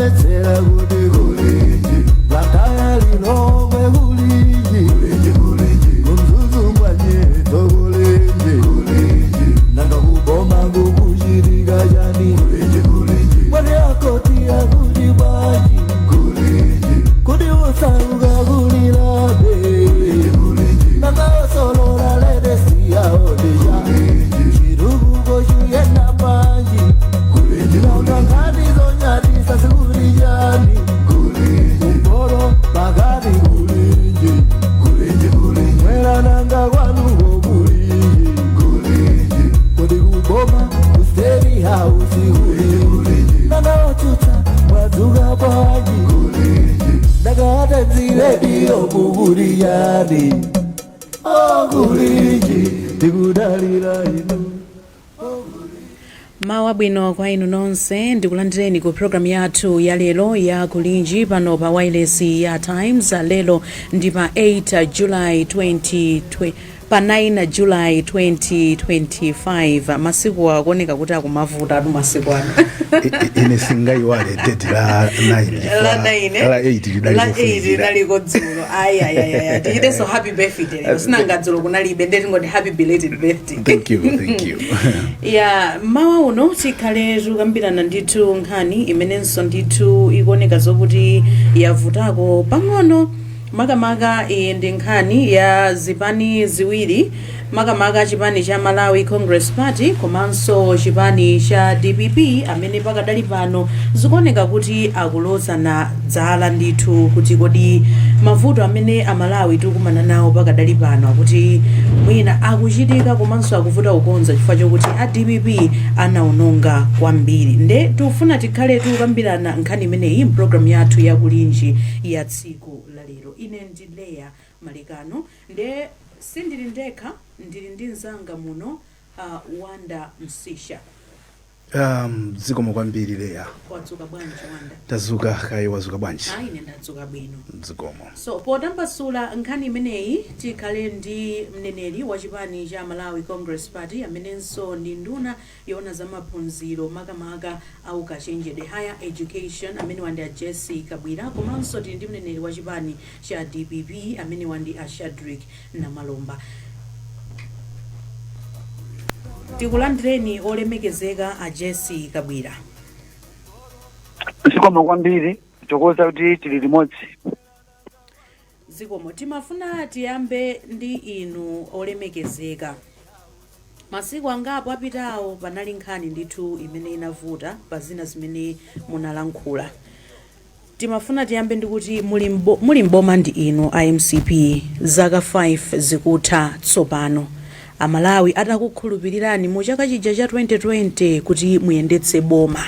betera kuti kulinji Blandaya lilongwe kulinji Kumzuzu mwanyeto kulinji Nanga kuboma kukushirika jani Mwene akoti ya kujibaji Kudi usauga kulilabe Nanga solora ledesi ya odisha Shirugu koshu yena panji Nanga ngani zonyati sasuri jani Umboro bagari kulinji Mwera nanga wanugo kulinji Kudi kuboma usteri hausi kulinji Nanga otuta waduga panji Nagata zile dio kukuriyani Kulinji Tikudalira inu Mawa bwino kwa inu nonse ndikulandireni ku program yathu ya lelo ya kulinji pano pa wireless ya Times lelo ndi pa 8 July 2020 pa 9 July 2025 masiku akuoneka kuti akumavuta atu masiku ano ine singai wale date la 9 la 8 naliko dzulo aya tiite so happy birthday sinanga dzulo kunalibe ndeti ngoti happy belated birthday. Thank you ya mawa uno tikhale tukambirana ndithu nkhani imenenso ndithu ikuoneka zokuti yavutako pang'ono makamaka ndi nkhani ya zipani ziwiri makamaka chipani cha Malawi Congress Party komanso chipani cha DPP amene pakadali pano zikuoneka kuti akulozana dzala ndithu kuti kodi mavuto amene amalawi tikumana nawo pakadali pano akuti mwina akuchitika komanso akuvuta kukonza chifukwa chokuti a DPP anaononga kwambiri nde tufuna tikhale tukambirana nkhani imeneyi program yathu ya kulinji ya tsiku la lero. Ine ndi Leya Malikano nde sindili ndekha ndili ndi mzanga muno Wanda Msisha. Zikomo kwambiri Leya. Wadzuka bwanji Wanda? Tazuka kai wazuka bwanji? Ine ndadzuka bwino. Zikomo. So potambasula nkhani imeneyi tikhale ndi mneneri wa chipani cha Malawi Congress Party amenenso ndi nduna yoona za maphunziro makamaka au kachenjede higher education amene wandi a Jesse Kabwira komanso tili ndi mneneri wa chipani cha DPP amene wandi a Shadrack Namalomba. Tikulandireni olemekezeka a Jesse Kabwira. Zikomo kwambiri tokoza kuti tili limodzi. Zikomo timafuna tiyambe ndi inu olemekezeka. Masiku angapo apitawo panali nkhani ndithu imene inavuta pa zina zimene munalankhula. Timafuna tiyambe ndikuti muli mboma ndi inu IMCP zaka 5 zikutha tsopano. Amalawi atakukhulupirirani mu chaka chija cha 2020 kuti muyendetse boma.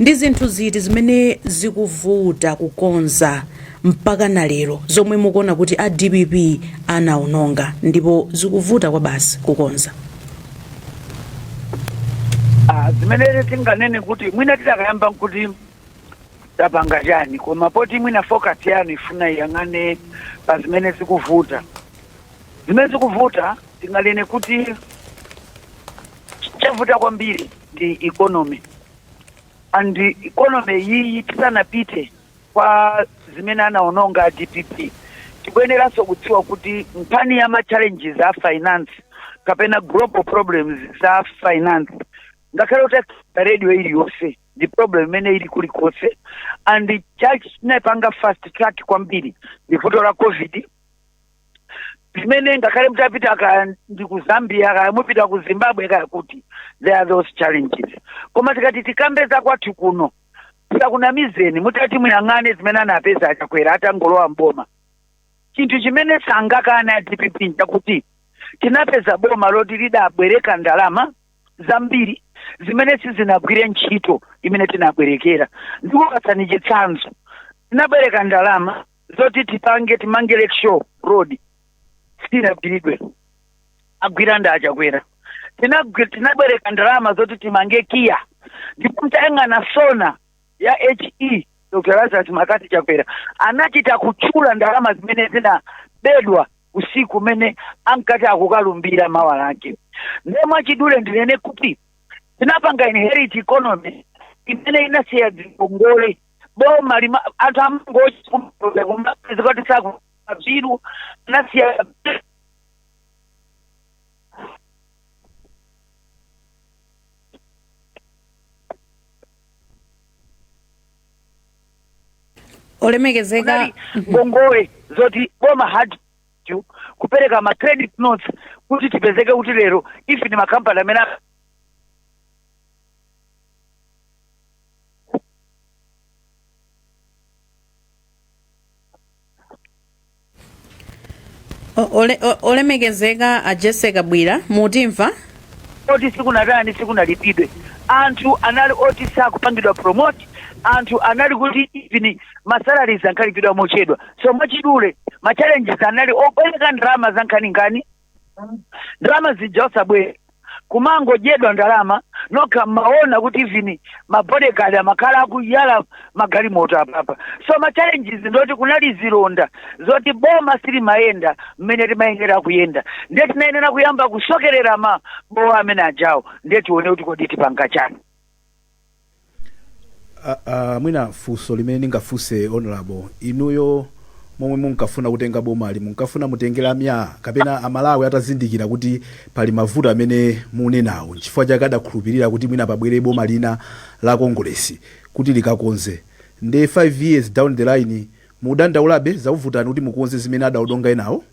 Ndi zinthu ziti zimene zikuvuta kukonza mpaka na lero zomwe mukuona kuti a DPP anaononga ndipo zikuvuta kwa basi kukonza? Zimene tinganene kuti mwina titakayamba kuti tapanga chani koma poti mwina focus yanu ifuna iyang'ane pa zimene zikuvuta. Zimene zikuvuta tinganene kuti chavuta kwambiri ndi economy. And economy iyi tisanapite kwa zimene anaononga DPP tikuyeneranso kudziwa kuti nkhani ya challenges za finance kapena global problems za finance ngakhale kuti radio iliyonse ndi problem imene ili kulikonse and chinapanga fast track kwambiri ndi vuto la COVID zimene ngakhale mutapita ndi ku Zambia mupita ku Zimbabwe kuti there are those challenges koma tikati tikambeza kwathu kuno tisakunamizeni mutati muyang'ane zimene anapeza achakwera atangolowa mboma. Chinthu chimene sangakana DPP nchakuti tinapeza boma loti lidabwereka ndalama zambiri zimene sizinagwire ntchito imene tinabwerekera. Ndikupatsani chitsanzo, tinabwereka ndalama zoti timange Lakeshore Road sinagwiridwe agwira ndachakwera. Tinabwereka ndalama zoti timange Kia ndipo mtayang'ana sona ya HE Dr. Lazarus Makati Chakwera anachita kuchula ndalama zimene zinabedwa usiku mene ankati akukalumbira mawa lake. Ndemwa chidule ndinene kuti tinapanga inherit economy imene inasiya zingongole boma anthu amangochi zikoti sakuziru nasiya olemekezeka ngongole zoti boma had to kupereka ma credit notes kuti tipezeke kuti lero ife ni makampani amene olemekezeka Jessica Bwira mutimva oti sikunalipidwe anthu anali oti sakupangidwa promote anthu anali kuti even masalaries ankalipidwa mochedwa so mwachidule ma challenges anali opereka ndalama zankhani ndalama zijosabwe kumangojedwa ndalama noka maona kuti even mabodyguard amakhala akuyala magali moto apapa so ma challenges ndoti kunali zilonda zoti boma sili mayenda mmene timayendera kuyenda ndiye tinayenera kuyamba kusokerera bowa amene ajawo ndiye tione kuti kodi tipanga chani. Mwina funso limene ndingafunse honorable inuyo momwe munkafuna kutenga bomali munkafuna mutengera mya kapena amalawi atazindikira kuti pali mavuto amene munenawo chifukwa chake adakhulupirira kuti mwina pabwere boma lina la Kongolesi kuti likakonze nde 5 years down the line mudandaulabe zauvutani kuti mukonze zimene adaudonga enawo.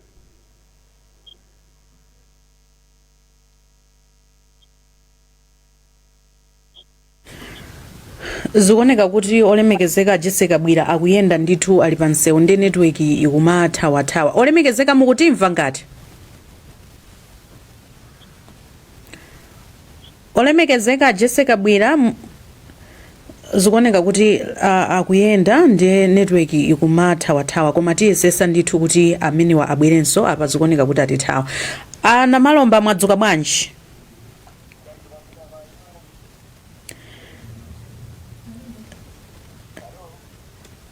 zikuoneka kuti olemekezeka Jessica Bwira akuyenda ndithu ali pansewu ndi network ikumathawathawa. Olemekezeka mukutimva ngati? Olemekezeka Jessica Bwira zikuoneka kuti akuyenda ndi network ikumathawathawa koma tiyesesa ndithu kuti ameniwa abwerenso apa zikuoneka kuti atithawa. Ana Malomba mwadzuka bwanji?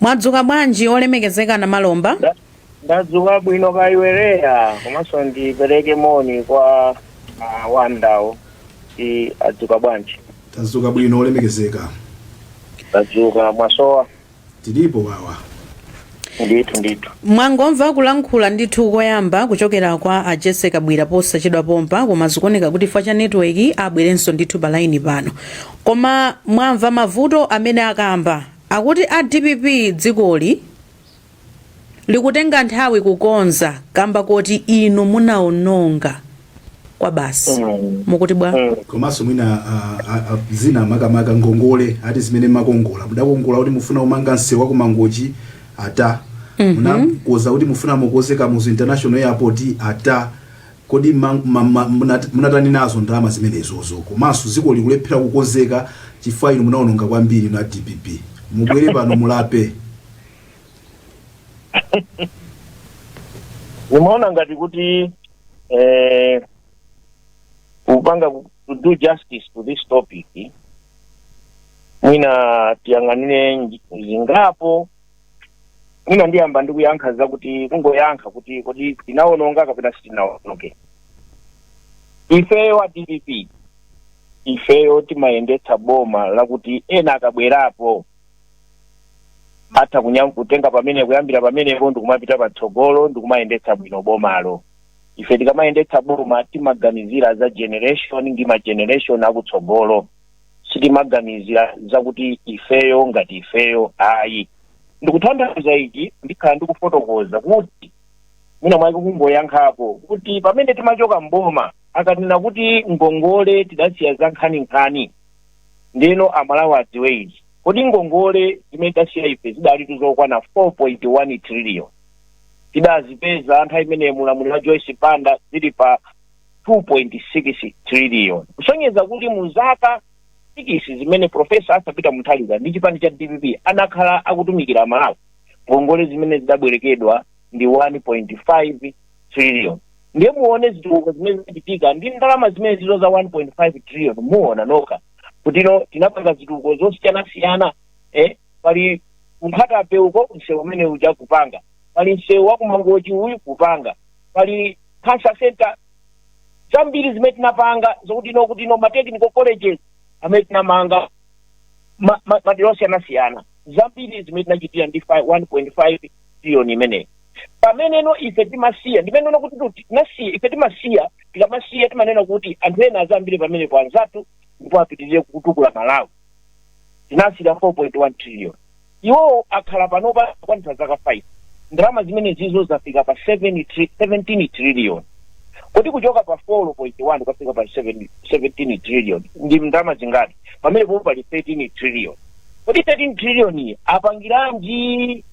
Mwadzuka bwanji olemekezeka na Malomba? Ndadzuka bwino kaiwereya komanso ndipereke moni kwa wandawo adzuka bwanji. Tadzuka bwino olemekezeka. Tadzuka mwasowa. Tilipo wawa. Ndithu. Mwangomva kulankhula ndithu koyamba kuchokera kwa Jessica Bwira posachedwa pompa koma zikuoneka kuti fa cha network abwerenso ndithu pa line pano. Koma mwamva mavuto amene akamba akuti a DPP dzikoli likutenga nthawi kukonza kamba kuti inu munaononga kwa basi mukuti bwa komanso mwina zina makamaka ngongole ati zimene makongola mudakongola kuti mufuna umanga nsewu ku Mangochi ata munakoza kuti mufuna mukozeka mu international airport ata kodi munatani nazo ndalama zimenezozo komanso ziko likulephera kukozeka chifukwa inu munaononga kwambiri na DPP mubwere pano mulape. Nimeona ngati kuti upanga to do justice to this topic mwina tiyang'anire zingapo mwina ndiyamba ndikuyankha zakuti kungoyankha kuti kodi tinaononga kapena sitinaononge. Ifeyo wa DPP ifeyo timayendetsa boma lakuti ena akabwerapo hata kutenga pamene kuyambira pamenepo ndikumapita patsogolo ndikumayendetsa bwino bomalo. Ife tikamayendetsa boma timaganizira za generation ndi ma generation akutsogolo sitimaganizira zakuti ifeyo ngati ifeyo ayi. Ndikuthandiza ichi ndikhala ndikufotokoza kuti mwina mwake kungoyankhapo kuti pamene timachoka mboma akatina kuti ngongole tidasiya za nkhani ndino amalawi adziwe ichi kodi ngongole zimene tasiya ife zidali tuzokwana 4.1 trillion tidazipeza anthu imene mulamuliro wa Joyce Banda zili pa 2.6 trillion kusonyeza kuti muzaka tikisi zimene profesa asapita Muthalika ndi chipani cha DPP anakhala akutumikira Malawi ngongole zimene zidabwerekedwa ndi 1.5 trillion. Ndiye muone zitukuko zimene zipitika ndi ndalama zimene zilo za 1.5 trillion muona noka kuti tinapanga zitukuko zosiyana pali mphata peuko msewu umene uja kupanga pali msewu wa ku Mangochi uyu kupanga pali cancer center zambiri zimene tinapanga zokuti kuti ma technical colleges amene tinamanga madera osiyanasiyana zambiri zimene tinachitira ndi 1.5 trillion imeneyi. Pameneno ife timasiya ndimene kuti tinasiya ife timasiya tikamasiya timanena kuti anthu ena azambiri pamene pa anzathu ndipo apitirire kutukula Malawi. Tinasira 4.1 trillion. Iwo akhala panopa kwanitsa zaka 5. Ndalama zimene zizo zafika pa 17 trillion. Kuti kuchoka pa 4.1 kufika pa 17 trillion ndi ndalama zingati? Pamene popo pali 13 trillion. Kuti 13 trillion iyi apangiranji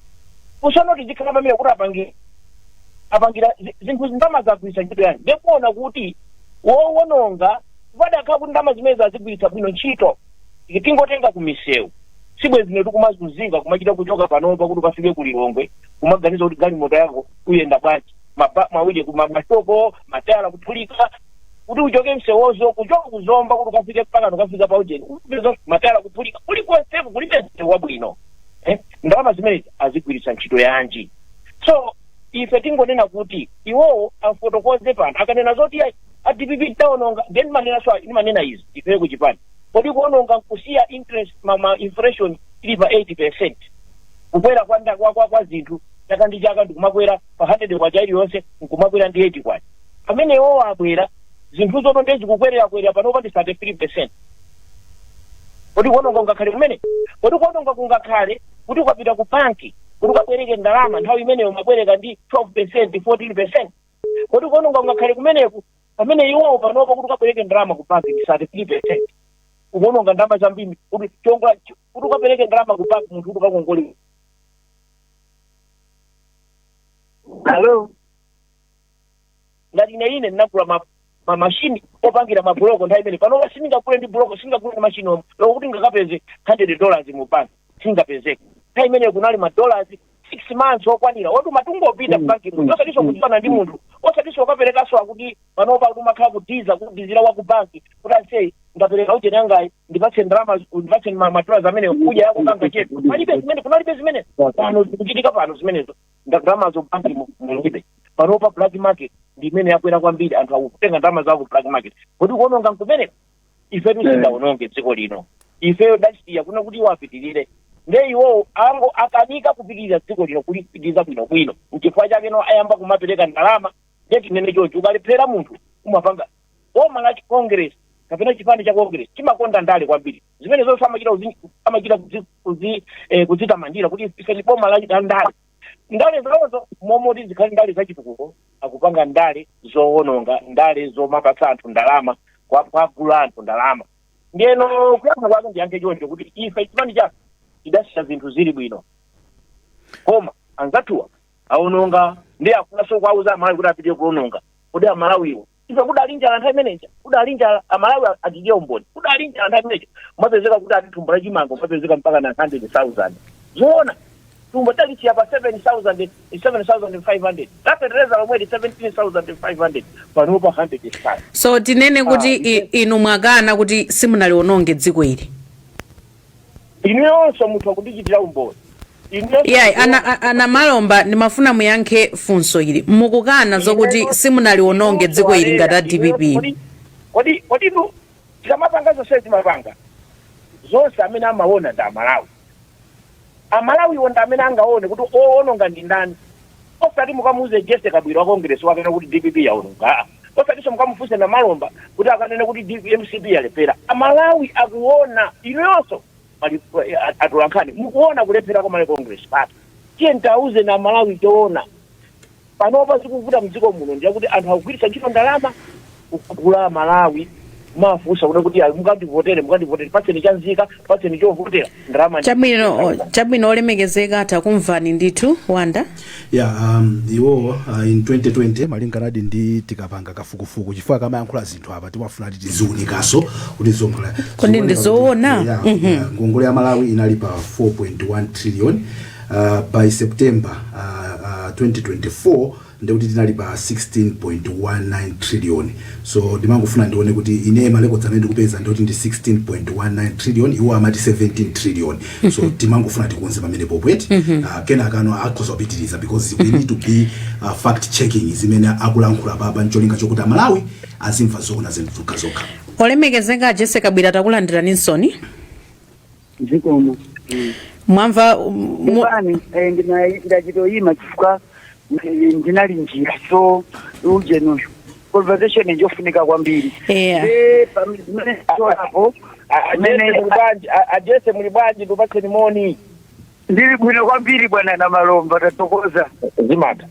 kusanoti zikhala pamene kuti apangira zinthu ndalama zagwiritsa ntchito yani. Ndikuona kuti wowononga padakhala kuti ndalama zimene zazigwiritsa bwino ntchito tingotenga ku misewu. Sibwe zimene tikumazunzinga kumachita kuchoka panopa kuti ukafike ku Lilongwe kumaganiza kuti galimoto yako uyenda bwanji mawije kumashoko matayala kuphulika kuti uchoke msewozo kuchoka kuzomba kuti ukafike mpaka ukafika pa ujeni matayala kuphulika kuli konsefu kulibe msewu wabwino. Ndalama zimene azigwiritsa ntchito yanji. So ife tingonena kuti iwowo afotokoze pano akanena zoti DPP taononga then manena so manena izi ife kuchipani kodi kuononga kusiya interest inflation ili pa 80%. Kukwera kwa zinthu chaka ndi chaka ndikumakwera pa 100 kwa jaili yonse nkumakwera ndi 80 kwa. Pamene iwo abwera zinthu zoto ndezi kukwerera panopa ndi 33%. Kodi kuononga ngakhale kumene kodi kuononga kungakhale kuti ukapita ku banki kuti ukabwereke ndalama nthawi imeneyo umabwereka ndi 12% 14%. Kodi kuononga ngakhale kumeneku pamene iwo panopa kuti ukabwereke ndalama ku banki ndi 33%. Kuononga ndalama zambiri kuti chonga kuti ukabwereke ndalama ku banki munthu kuti ukakongole. Hello. Ngati ine ndinagula mashini opangira mabuloko nthawi imene panopa singakule ndi buloko singakule ndi mashini omwe lokuti ngakapeze $100 mu banki singapezeke. Nthawi imene kunali $6 months okwanira oti matungopita kubanki munthu osatiso kuchipana ndi munthu osatiso ukaperekaso akuti panopa kuti umakhala kudizira wa ku banki kuti asei ndapereka ujeni yangayi ndipatse ndalama ndipatse $2 amene kuja yako banka chetu palibe zimene kunalibe zimene pano zikuchitika pano zimenezo ndalama zo banki mulibe. Panopa black market ndi imene yakwera kwambiri anthu akutenga ndalama zawo black market. Kodi kuononga kumene ife tisindaononge dziko lino ifeyo dasiya kuna kuti wapitirire nde iwo ango akanika kupitiriza dziko lino kulipitiriza bwino nchifukwa chake no ayamba kumapereka ndalama ndeti nene chocho ukalephera munthu umapanga boma la Congress kapena chipande cha Congress chimakonda ndale kwambiri zimene zonse amachita kuzitamandira kuti ife ni boma la ndale zozo momoti zikhali ndale zachitukuko akupanga ndale zoononga ndale zomapatsa anthu ndalama kwagula anthu ndalama. Ndiyeno kuyankha kwake ndiyankhe choncho kuti ife chipande chake idasiya zinthu zili bwino koma anzathuwa aononga ndi akuna so kwauza Amalawi kuti apite kuononga kodi Amalawiwo ife kudalinjala nthawi imeneja kudalinjala Amalawi atidye umboni kudalinjala nthawi imeneja mapezeka kuti atitumbula chimango mapezeka mpaka na 100,000 zoona tumbo talichiya pa 7,500 lapeteza lomwe 17,500 panopa 100,000. So tinene kuti inu mwakana kuti simunaliononge dziko ili inuyonso munthu akudichitira umboni. Ana Malomba ndimafuna muyankhe funso ili mukukana zokuti simunaliononge dziko ili ngati DPP. Kodi tikamapanga zonse timapanga zonse amene amaona ndi Amalawi wonda amene angaone kuti oononga ndi ndani osati mukamuuze Jesse Kabwiro wa Congress wakana kuti DPP yaononga osati mukamufunse na Malomba kuti akanene kuti MCP yalepera. Amalawi akuona inuyonso atulankhani mukuona kulephera kwa Congress pati tiye ntauze na Malawi toona panopa zikuvuta mdziko muno ndiye kuti anthu akugwiritsa ntchito ndalama kugula Malawi mafusa kuti kuti mukandivotere patseni chanzika patseni chovotera ndalama chabwino olemekezeka atakumvani ndithu Wanda. Iwo in 2020 malinganadi ndi tikapanga kafukufuku chifukwa kamayankhula zinthu apa timafuna kuti tiziunikaso kuti zomwe kodi ndizoona ngongole ya Malawi inali pa 4.1 trillion by September 2024 ndekuti tinali pa 16.19 trillion. So ndimangofuna ndione kuti ine maleko tsamene ndikupeza ndoti ndi 16.19 trillion iwo amati 17 trillion. So timangofuna tikunze pamene popweti kena kano akuzopitiriza because we need to be fact checking zimene akulankhula baba ncholinga chokuti Malawi azimva zoona zinthu zokha. Olemekezeka Jesse Kabwiro takulandirani nsoni. zikomo mwamva Mbani ndachitoyima chifukwa ndinali njira so ujenuyo conversation njofunika kwambiri pamene apo ajese muli bwanji ndupatse moni ndili bwino kwambiri bwana na Malomba tatokoza zimata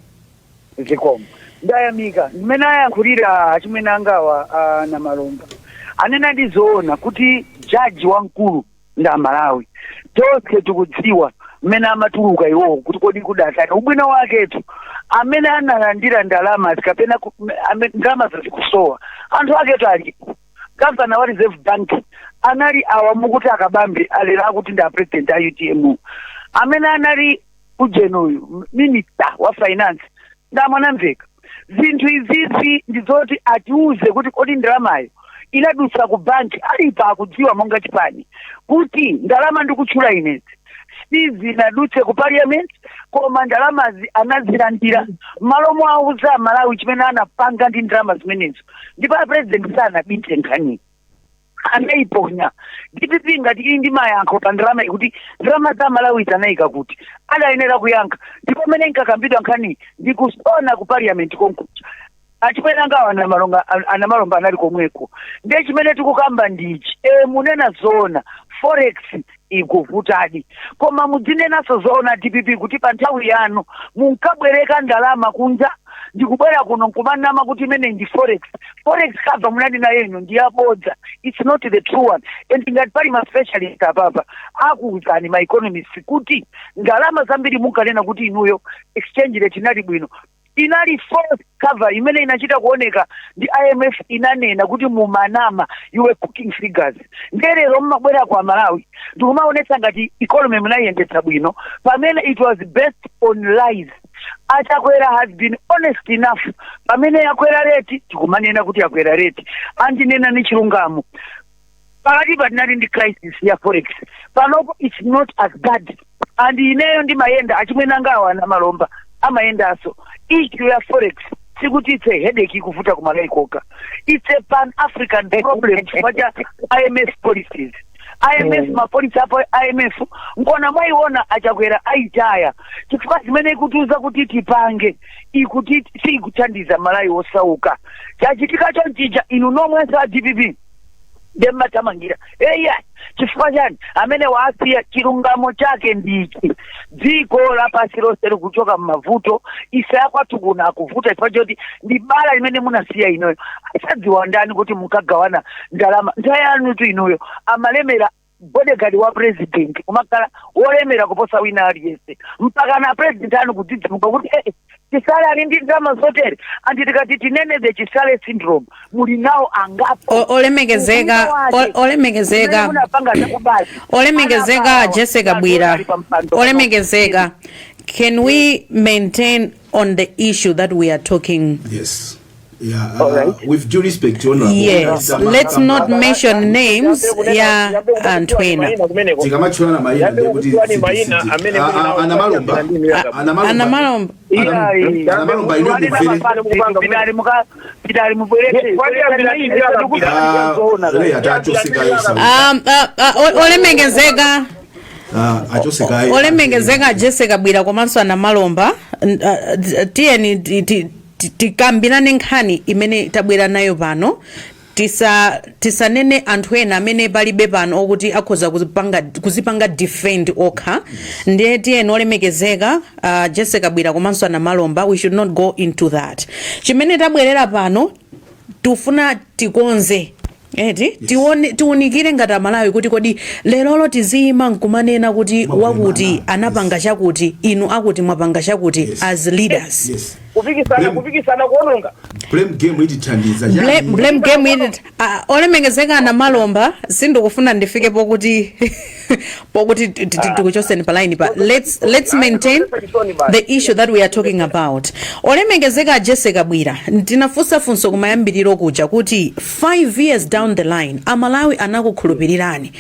zikomo ndayamika mmene ayankhulira achimwene angawa na Malomba anena ndizoona kuti jaji wamkulu nda Malawi tonse tikudziwa mmene amatuluka iwowo kuti kodi kudatani ubwino waketu amene analandira ndalama zikapena ndalama zazikusowa anthu aketu alipo gavana wa Reserve Bank anali awamu kuti akabambe alera kuti nda president a UTM amene anali ujenuyu minister wa finance ndamwanamveka zinthu izizi ndizoti atiuze kuti kodi ndalamayo inadutsa ku banki alipo akudziwa monga chipani kuti ndalama ndikutchula inezi sizinadutse ku parliament koma ndalamazi anazilandira malo mwauza Malawi chimene anapanga ndi ndalama zimenezo ndipo president sanabite nkhani anaiponya DPP ngati ili ndi mayankho pa ndalama kuti ndalama za Malawi zanayika kuti adayenera kuyankha ndipo pamene nkakambidwa nkhani ndikusona ku parliament konkucha achimene angawa ana Malomba anali komweko ndiye chimene tikukamba ndichi munena zona forex ikuvutadi koma mudzinenanso zoona DPP kuti pa nthawi yanu munkabwereka ndalama kunja ndikubwera kuno nkumanama kuti imene ndi forex cover munadi na yenu ndiyabodza it's not the true one and ngati pali ma specialist apapa akuwuzani ma economists kuti ndalama zambiri munkanena kuti inuyo exchange rate inali bwino inali false cover imene inachita kuoneka ndi IMF inanena kuti mumanama you were cooking figures ngerero mmabwera kwa Malawi ndikumaonetsa ngati economy munayendetsa bwino pamene it was based on lies achakwera has been honest enough pamene yakwera rate tikumanena kuti yakwera rate andinena ni chilungamo pakati patinali ndi crisis ya forex panopo it's not as bad and ineyo ndi mayenda achimwene angawa na Malomba amayendaso issue ya forex sikuti it's a headache kuvuta ku Malawi koka it's a pan-African problem chifukwa IMF policies IMF mapolisi apo IMF ngona mwaiona achakwera aitaya chifukwa zimene ikutiuza kuti tipange ikuti si kuthandiza Malawi osauka chachitika chonchija inu nomwe sa DPP ndematamangira chifukwa chani amene waasiya chilungamo chake ndichi dziko lapasi lonse likuchoka mmavuto isa yakwathu kuna akuvuta chifukwa choti ndi bala limene munasiya inoyo asadziwa ndani kuti mukagawana ndalama nthawi yanu tu inoyo amalemera bodyguard wa president umakhala wolemera kuposa wina aliyense mpaka na president anu kudzidzimuka kuti chisale ali ndi ndalama zotere andi tikati tineneze chisale syndrome muli nawo angapo olemekezeka Jessica Bwira olemekezeka can we maintain on the issue that we are talking? Yes. Yeah, with due respect, Honorable. Yes, let's not mention names. Yeah, Antwena. Tikamachwana maina ndekuti ana Malomba olemengezeka Jessica Bwira komanso ana Malomba tiyeni tikambirane nkhani imene tabwera nayo pano tisanene anthu ena amene palibe pano okuti akhoza kuzipanga defend okha ndiye tiyeni olemekezeka Jessica Bwira komanso ana Malomba we should not go into that chimene tabwerera pano tufuna tikonze tiunikire ngati Amalawi kuti kodi lerolo tizima nkumanena kuti wakuti anapanga chakuti inu akuti mwapanga chakuti as leaders. Yes. kufikisana kuononga blame game itithandiza blame game it olemengezeka ana Malomba sindikufuna ndifike pokuti tikuchoseni pa line pa let's maintain the issue that we are talking about. Olemengezeka Jessica Bwira ndinafunsa funso kumayambiriro kuja kuti 5 years down the line Amalawi anakukhulupirirani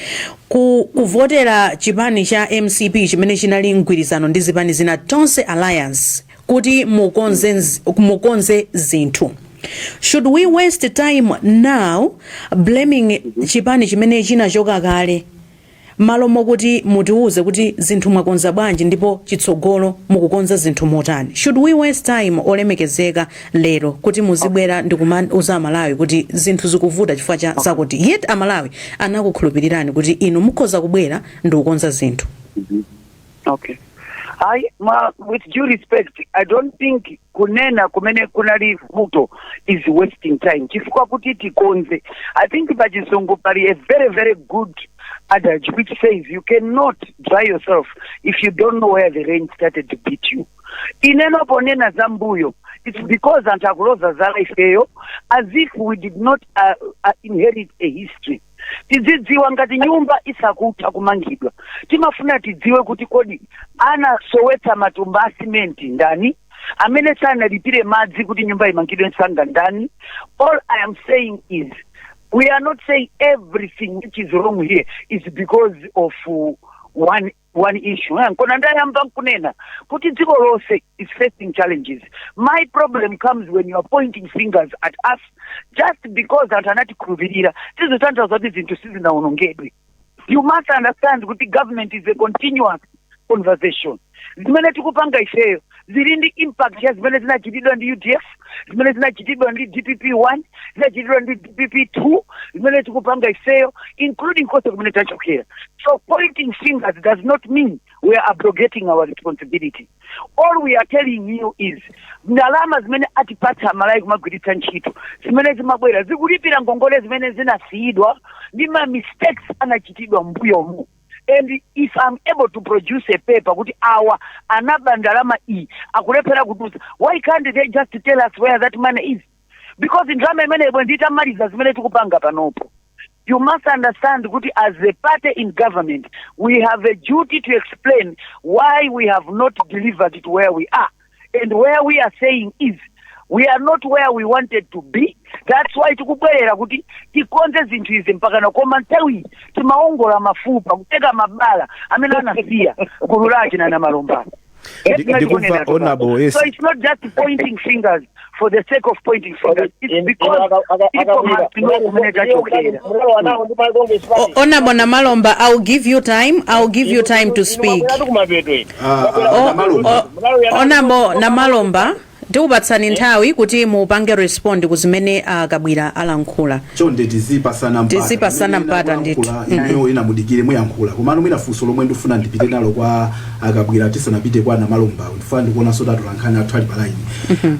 kuvotera chipani cha MCP chimene chinali mgwirizano ndi zipani zina tonse alliance kuti mukonze zinthu. Should we waste time now blaming chipani chimene chinachoka kale malo mokuti mutiuze kuti zinthu mwakonza bwanji ndipo chitsogolo mukukonza zinthu motani. Should we waste time olemekezeka lero kuti muzibwera ndi kumauza amalawi kuti zinthu zikuvuta chifukwa cha zakuti yet amalawi anakukhulupirirani kuti inu mukhoza kubwera ndi kukonza zinthu? Okay. With due respect, I don't think kunena kumene kunali vuto is wasting time. Chifukwa kuti tikonze. I think pachizungu pali a very, very good adage which says you cannot dry yourself if you don't know where the rain started to beat you. Ineno ponena zambuyo, it's because antakuloza zala ifeyo as if we did not inherit a history. Tidzidziwa ngati nyumba isakutha kumangidwa. Timafuna tidziwe kuti kodi ana sowetsa matumba a simenti ndani, amene sana lipire madzi kuti nyumba imangidwe nsanga ndani. All I am saying is we are not saying everything which is wrong here is because of one issue. Kona ndayamba kunena kuti dziko lose is facing challenges. My problem comes when you are pointing fingers at us just because anatikhulupirira tizotanthauza kuti zinthu sizinaonongedwe. You must understand that the government is a continuous conversation. Zimene tikupanga ifeyo zili ndi impact ya zimene zinachitidwa ndi UDF, zimene zinachitidwa ndi DPP1, zinachitidwa ndi DPP2, zimene tikupanga ifeyo including kote kumene tachokera. So pointing fingers does not mean we are abrogating our responsibility. All we are telling you is ndalama zimene atipatsa amalawi kumagwiritsa ntchito zimene zimabwera zikulipira ngongole zimene zinasiyidwa ndi ma mistakes anachitidwa mbuyomu. And if I'm able to produce a paper kuti awa anabandalama akulephera kudusa, why can't they just tell us where that money is? Because in drama imene ndita maliza zimene tikupanga panopo. You must understand kuti as a party in government we have a duty to explain why we have not delivered it where we are, and where we are saying is we are not where we wanted to be. That's why tikubwerera kuti tikonze zinthu izi mpaka na koma nthawi timaongola mafupa kuteka mabala amene anasiya gulu lake na Malomba. So it's not just pointing fingers for the sake of pointing fingers. It's because people must know kumene tachokera. Honorable Namalomba, I'll give you time to speak. Honorable Namalomba, ndikupatsani nthawi kuti mupange respond kuzimene akabwira alankhula. Chonde tizipasana mpata ndithu. Ino inamudikire muyankhula. Komano mwina funso lomwe ndifuna ndipite nalo kwa akabwira tisanapite kwa Namalomba. Ndifuna ndikuona soda tulankhani athu ali palaini.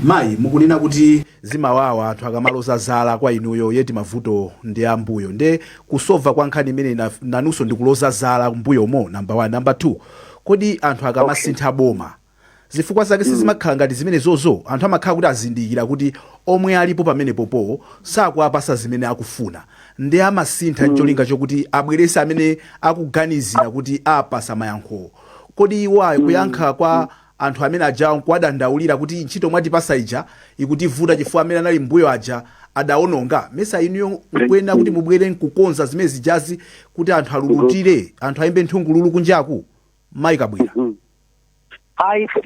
Mayi mukunena kuti zimawawa anthu akamaloza zala kwa inuyo yeti mavuto ndi ambuyo. Nde kusova kwa nkhani imene nanunso ndikuloza zala mbuyo mo number 1. Number 2, kodi anthu akamasintha boma zifukwa zake sizimakhala ngati zimene zozo anthu amakhala kuti azindikira kuti omwe alipo pamene popo sakuapasa zimene akufuna ndi amasintha cholinga chokuti abwerese amene akuganizira kuti apasa mayankho. Kodi iwayo kuyankha kwa anthu amene aja kwadandaulira kuti ntchito mwatipasa ija ikutivuta chifukwa amene anali mbuyo aja adaononga mesa inuyo kwena kuti mubwere nkukonza zimene zijazi kuti anthu alulutire anthu ayimbe nthungululu kunjaku mayi kabwira.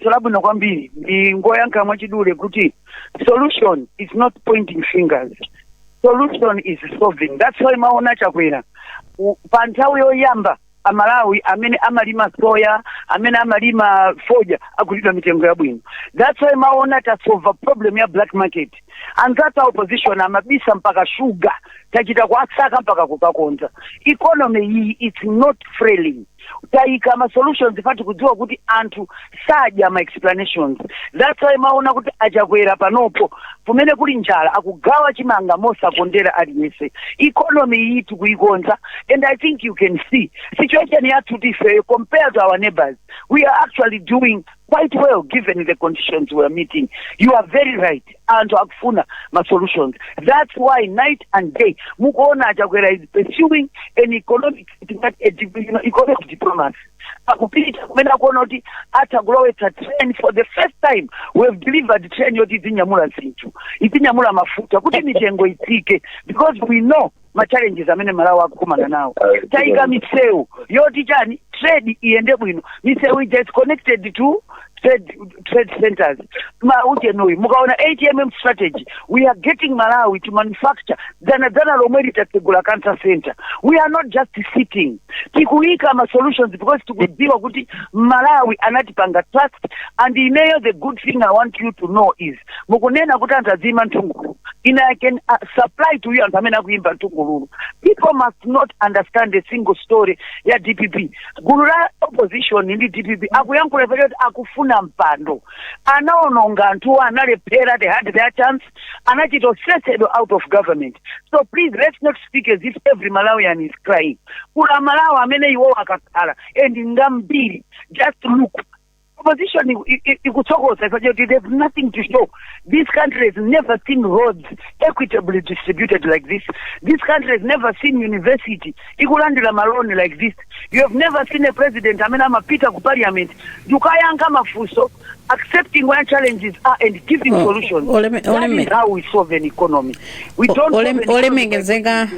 Salabu na kwambiri ndi ngoyankha mwachidule kuti solution is not pointing fingers, solution is solving. That's why maona chakwera pa nthawi yoyamba amalawi amene amalima soya amene amalima foja akulidwa mitengo ya bwino. That's why maona ta solve problem ya black market, and that opposition amabisa mpaka sugar tachita kwa saka mpaka kukakonza. Economy hii it's not frailing. Taika ma solutions ifati kudziwa kuti anthu saja ma explanations. That's why maona kuti achakwera panopo pumene kuli njala akugawa chimanga mosa kondera aliyese. Economy hii tukuikonza, and I think you can see situation yathu tife compared to our neighbors we are actually doing quite well given the conditions we are meeting. You are very right. And akufuna ma solutions. That's why night and day mukuona achakwera is pursuing an economic diplomacy. Akupita kumena kuona kuti atagulowetsa train for the first time we have delivered train yoti zinyamula zinthu izinyamula mafuta kuti mitengo itsike, because we know ma challenges amene malawi akukumana nawo. Taika misewu yoti chani trade iende bwino, misewu is connected to trade centers maujenoi mukaona 8mm strategy. We are getting Malawi to manufacture dana lomwe litategula cancer center. We are not just sitting tikuika ma solutions because tikudziwa kuti Malawi anatipanga trust. And ineyo the good thing I want you to know is mukunena kuti antazima ntungulu I can supply to you amene akuimba ntungulu. People must not understand a single story ya DPP. Gulu la opposition ndi DPP akuyankhula kuti akufuna mpando anaononga anthu analepera, they had their chance, anachito settled out of government. So please let's not speak as if every Malawian is crying. Kula Malawi amene iwo akakhala and ngambiri just look. Opposition ikuchokoza ifajoti they have nothing to show. This country has never seen roads equitably distributed like this. This country has never seen university ikulandila maloni like this. You have never seen a president amena mapita ku parliament yukayanga mafuso accepting where challenges are and giving solutions. That is how we solve an economy. We don't olemegezeka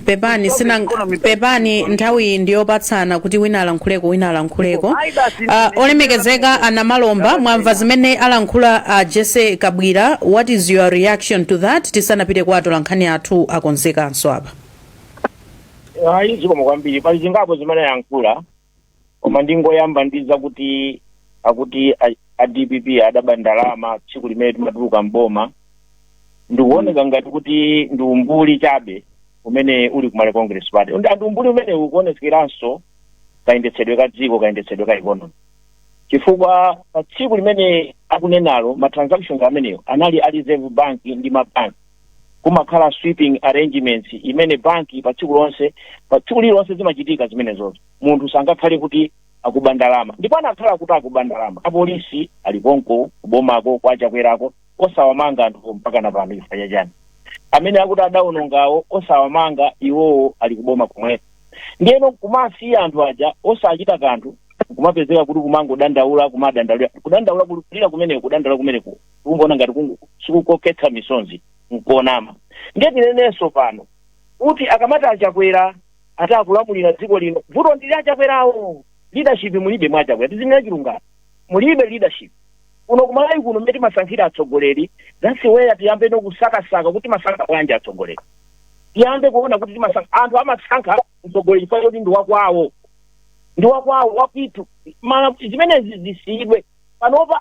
pepani sina pepani nthawi ndiyopatsana kuti wina alankhuleko olemegezeka ana Malomba mwamva zimene alankhula Jesse Kabwira. What is your reaction to that? Tisanapite kwa atolankhani athu akonzekanso apa. Izi koma kwambiri pali zingapo zimene yankhula koma ndingoyamba ndiza kuti akuti a DPP adaba ndalama tsiku limene timatuluka mboma ndikuoneka ngati kuti ndi umbuli chabe umene uli kumale Congress Party. Ndi umbuli umene ukuonekeranso kayendetsedwe ka dziko, kayendetsedwe ka economy. Chifukwa pa tsiku limene akunenalo ma transactions ameneyo anali a Reserve Bank ndi mabanki kumakhala sweeping arrangements imene banki pa tsiku lilonse zimachitika zimene zozo. Munthu sangakhale kuti akuba ndalama. Ndipo anakhala kuti akuba ndalama. Apolisi aliponko kubomako kwa chakwerako osawamanga anthu mpaka na pano ifa chachani. Amene akuti adaonongawo osawamanga iwowo ali kuboma kumwe. Ndiyeno kumasiya anthu aja osachita kanthu kumapezeka kuti kumangodandaula kudandaula kulira kumene kudandaula kumene kungoona ngati sikukoketsa misonzi nkonama. Ndiye tinenenso pano kuti akamata achakwera atakulamulira dziko lino vuto ndili achakwerawo leadership mulibe mwachakwera tizinena chilungamo mulibe leadership uno kumalawi kuno mmene masankhira atsogoleri. That's where tiyambe nokusakasaka kuti masankha bwanji atsogoleri tiyambe kuona kuti anthu amasankha mtsogoleri pa yoti ndi wakwawo wapitu zimene zisiyidwe panopa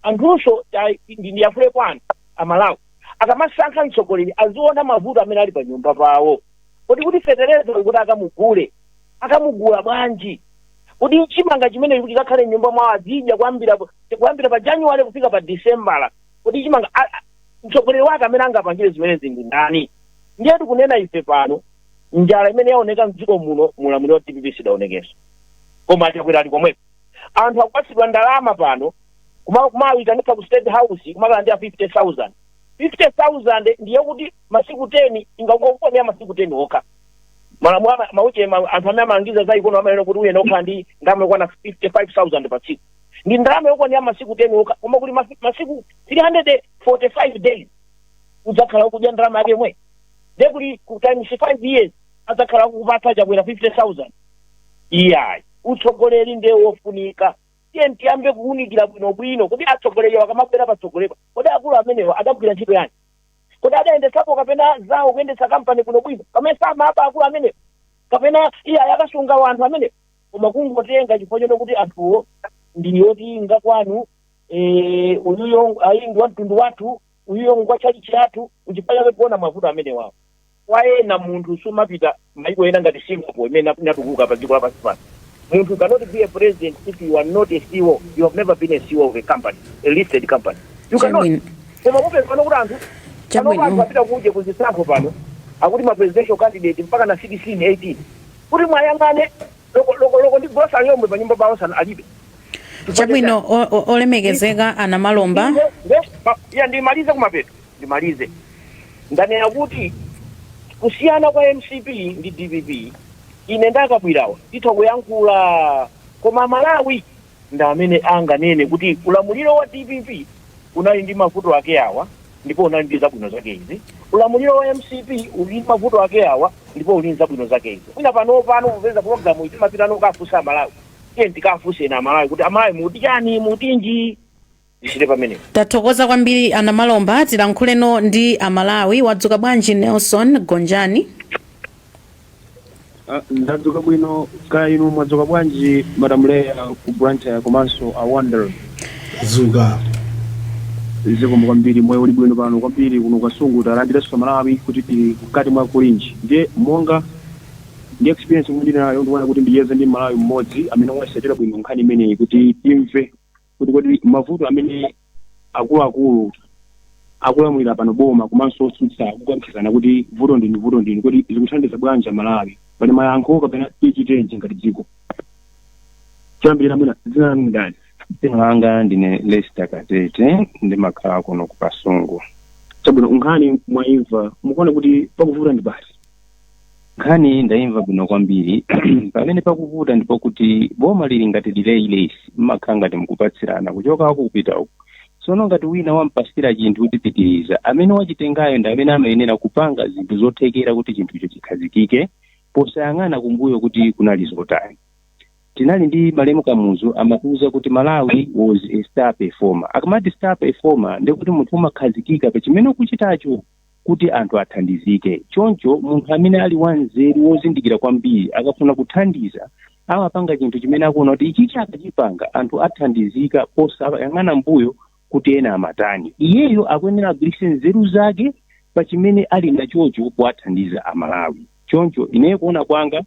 anthuso ndiyafule kwanu amalawi akamasankha mtsogoleri aziona mavuto amene ali pa nyumba pawo. Kuti feterezo kuti akamugula bwanji kuti chimanga chimene kuti kakhale nyumba mwawo azidya kuyambira pa January kufika pa December kuti chimanga mtsogoleri wake amene angapangire zimene zindi ndani. Ndiye tikunena ife pano njala imene yaoneka mdziko muno mulamuliro wa DPP sidaonekenso koma achakwera ali komwepo. Anthu akupatsidwa ndalama pano kumawitanika ku State House kumalandira 50,000 ndiye kuti masiku 10 ingangokuonera masiku 10 okha. Malamu mauche anthu amene amangiza za ikono amene kuti uye nokha ndi ndalama yokwana 55,000 pa tsiku. Ndi ndalama yokwana masiku 10 okha koma kuti masiku 345 days udzakhala kudya ndalama yake mwe. Ndiye kuti ku times 5 years adzakhala kupatsa chakwera 50,000. Iyayi utsogoleri ndiye wofunika. Tiye tiyambe kuunikira bwino kuti atsogoleri wakamabwera patsogolera kodi akulu amenewo adagwira ntchito yani kodi adayendesapo kapena zawo kuyendesa kampani kuno bwino kamene samapa akulu amenewo kapena iye akasunga wanthu amenewo koma kungotenga chifukwa choti kuti anthuwo ndiyoti ngakwanu uyuyo ayi ndi wamtundu wathu uyuyo ngwachali chathu uchipaya kuona mavuto amenewawo. Wayena munthu sumapita maiko ena ngati Singapore imene inatukuka pa dziko lapansi pano. Munthu cannot be a president if you are not a CEO. You have never been a CEO of a company, a listed company. You cannot. Koma kupe pano kuti anthu pano apita kuje kuzisankho pano akuti ma presidential candidate mpaka na 16 18 kuti mwayangane loko ndi bosa yomwe pa nyumba pawo sana alibe. Chabwino olemekezeka ana Malomba. Ya ndimalize kumapeto. Ndimalize. Ndani yakuti kusiyana kwa MCP ndi DPP ine ndakabwirawa titokuyankhula koma Malawi ndamene anganene kuti ulamuliro wa DPP unali ndi mavuto ake awa ndipo unali ndi zabwino zake izi. Ulamuliro wa MCP uli ndi mavuto ake awa ndipo uli ndi zabwino zake izi. Ina pano kupeza program itimapita nokafusa Malawi tiye tikafunse na amalawi kuti amalawi muti chani mutinji ndichite pamene. Tathokoza kwambiri ana Malomba, tilankhuleno ndi amalawi. Wadzuka bwanji Nelson Gonjani? Ndadzuka bwino, kaya inu mwadzuka bwanji Madam Leya ku Blantyre komanso a Wonder? Zuka Zikomo kwambiri, moyo uli bwino pano kwambiri kuno Kasungu talandiranso Malawi kuti tili mkati mwa kulinji. Ndiye monga ndi experience imwe ndili nayo ndikuona kuti ndiyeze ndi Malawi mmodzi amene wasetera bwino nkhani imeneyi kuti timve kuti kodi mavuto amene akuluakulu akulamulira pano boma komanso otsutsa kukamphizana kuti vuto ndini kuti zikuthandiza bwanji Malawi pali mayankho kapena tichitenji ngati dziko. Chambira mwina dzina lanu ndani? Dzina langa ndine Lester Katete, ndimakhala kuno ku Kasungu. Chabwino, nkhani mwaimva mukuona kuti pakuvuta ndi basi? Nkhani ndaimva bwino kwambiri. Pamene pakuvuta ndipo kuti boma lili ngati delay less, mmakhala ngati mukupatsirana kuchoka kupita uku. Sono ngati wina wampasira chinthu kuti pitiriza, amene wachitengayo ndi amene amayenera kupanga zinthu zothekera kuti chinthucho chikhazikike posayang'ana kumbuyo kuti kunali zotani. Tinali ndi Malemu Kamuzu amatiuza kuti Malawi was a star performer. Akamati star performer ndikuti munthu umakhazikika pa chimene ukuchitacho kuti anthu athandizike. Choncho munthu amene ali wanzeru wozindikira kwambiri akafuna kuthandiza amapanga chinthu chimene akuona kuti ichi akachipanga anthu athandizika posayang'ana mbuyo kuti ena amatani. Iyeyo akuyenera agwiritse nzeru zake pa chimene ali nachocho kuwathandiza Amalawi. Choncho ine kuona kwanga